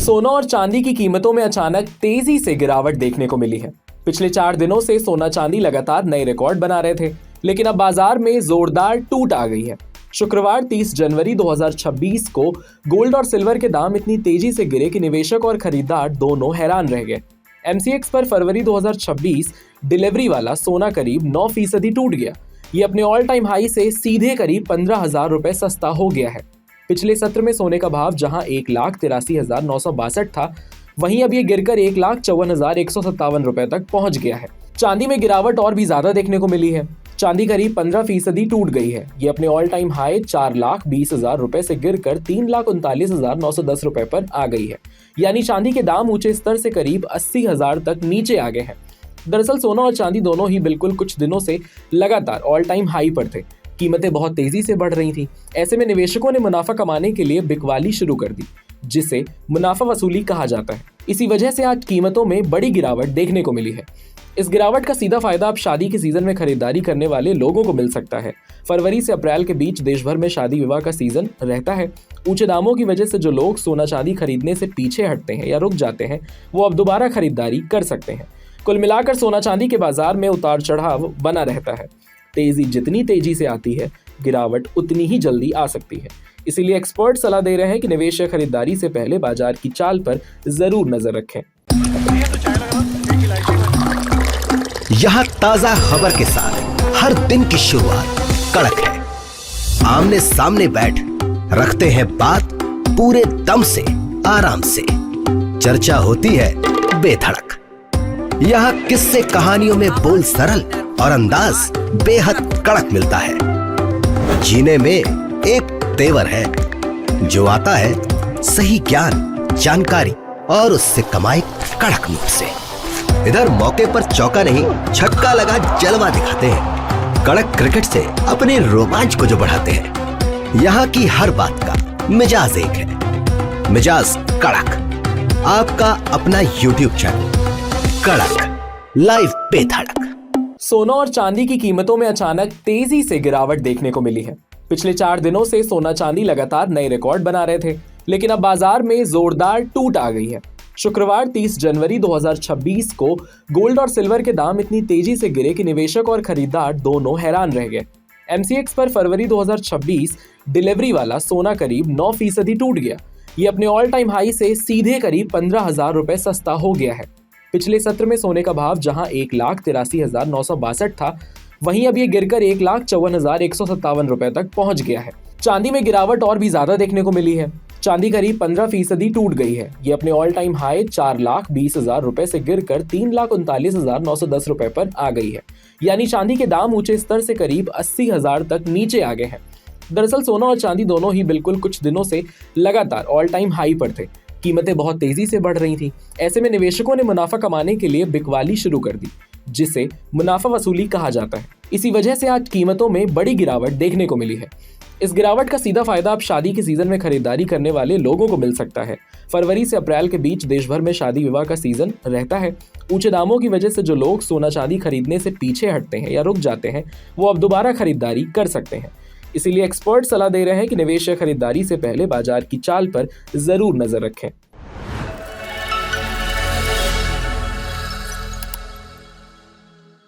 सोना और चांदी की कीमतों में अचानक तेजी से गिरावट देखने को मिली है। पिछले 4 दिनों से सोना चांदी लगातार नए रिकॉर्ड बना रहे थे, लेकिन अब बाजार में जोरदार टूट आ गई है। शुक्रवार 30 जनवरी 2026 को गोल्ड और सिल्वर के दाम इतनी तेजी से गिरे कि निवेशक और खरीदार दोनों हैरान रह गए। एमसीएक्स पर फरवरी 2026 डिलीवरी वाला सोना करीब 9% टूट गया। ये अपने ऑल टाइम हाई से सीधे करीब 15,000 रुपए सस्ता हो गया है। पिछले सत्र में सोने का भाव जहां 1,83,962 था, वहीं अब ये गिरकर 1,54,157 रुपए तक पहुंच गया है। चांदी में गिरावट और भी ज्यादा देखने को मिली है। चांदी करीब 15% टूट गई है। ये अपने ऑल टाइम हाई 4,20,000 रुपए से गिरकर 3,39,910 रुपए पर आ गई है। यानी चांदी के दाम ऊंचे स्तर से करीब 80,000 तक नीचे आ गए हैं। दरअसल सोना और चांदी दोनों ही बिल्कुल कुछ दिनों से लगातार ऑल टाइम हाई पर थे। कीमतें बहुत तेजी से बढ़ रही थी। ऐसे में निवेशकों ने मुनाफा कमाने के लिए बिकवाली शुरू कर दी, जिसे मुनाफा वसूली कहा जाता है। इसी वजह से आज कीमतों में बड़ी गिरावट देखने को मिली है। इस गिरावट का सीधा फायदा अब शादी के सीजन में खरीदारी करने वाले लोगों को मिल सकता है। फरवरी से अप्रैल के बीच देश भर में शादी विवाह का सीजन रहता है। ऊंचे दामों की वजह से जो लोग सोना चांदी खरीदने से पीछे हटते हैं या रुक जाते हैं, वो अब दोबारा खरीदारी कर सकते हैं। कुल मिलाकर सोना चांदी के बाजार में उतार चढ़ाव बना रहता है। तेजी जितनी तेजी से आती है, गिरावट उतनी ही जल्दी आ सकती है। इसीलिए एक्सपर्ट सलाह दे रहे हैं कि निवेश या खरीदारी से पहले बाजार की चाल पर जरूर नजर रखें। यहाँ ताजा खबर के साथ हर दिन की शुरुआत कड़क है। आमने सामने बैठ रखते हैं बात पूरे दम से, आराम से। चर्चा होती है बेधड़क। यहाँ किस्से कहानियों में बोल सरल और अंदाज बेहद कड़क मिलता है। जीने में एक तेवर है जो आता है सही ज्ञान, जानकारी और उससे कमाई कड़क नोट से। इधर मौके पर चौका नहीं, छक्का लगा जलवा दिखाते हैं। कड़क क्रिकेट से अपने रोमांच को जो बढ़ाते हैं। यहाँ की हर बात का मिजाज एक है, मिजाज कड़क। आपका अपना YouTube चैनल कड़क लाइव बेधड़क। सोना और चांदी की कीमतों में अचानक तेजी से गिरावट देखने को मिली है। पिछले 4 दिनों से सोना चांदी लगातार नए रिकॉर्ड बना रहे थे, लेकिन अब बाजार में जोरदार टूट आ गई है। शुक्रवार 30 जनवरी 2026 को गोल्ड और सिल्वर के दाम इतनी तेजी से गिरे कि निवेशक और खरीदार दोनों हैरान रह गए। एमसीएक्स पर फरवरी 2026 डिलीवरी वाला सोना करीब 9% टूट गया। ये अपने ऑल टाइम हाई से सीधे करीब 15,000 रुपए सस्ता हो गया है। पिछले सत्र में सोने का भाव जहां 1,83,962 था, वहीं अब ये गिरकर 1,54,157 रुपए तक पहुंच गया है। चांदी में गिरावट और भी ज्यादा देखने को मिली है। चांदी करीब 15% टूट गई है। ये अपने ऑल टाइम हाई 4,20,000 रुपए से गिरकर 3,39,910 रुपए पर आ गई है। यानी चांदी के दाम ऊंचे स्तर से करीब 80,000 तक नीचे आ गए हैं। दरअसल सोना और चांदी दोनों ही बिल्कुल कुछ दिनों से लगातार ऑल टाइम हाई पर थे। कीमतें बहुत तेजी से बढ़ रही थी। ऐसे में निवेशकों ने मुनाफा कमाने के लिए बिकवाली शुरू कर दी, जिसे मुनाफा वसूली कहा जाता है। इसी वजह से आज कीमतों में बड़ी गिरावट देखने को मिली है। इस गिरावट का सीधा फायदा अब शादी के सीजन में खरीदारी करने वाले लोगों को मिल सकता है। फरवरी से अप्रैल के बीच देश भर में शादी विवाह का सीजन रहता है। ऊंचे दामों की वजह से जो लोग सोना चांदी खरीदने से पीछे हटते हैं या रुक जाते हैं, वो अब दोबारा खरीदारी कर सकते हैं। इसीलिए एक्सपर्ट सलाह दे रहे हैं कि निवेश या खरीदारी से पहले बाजार की चाल पर जरूर नजर रखें।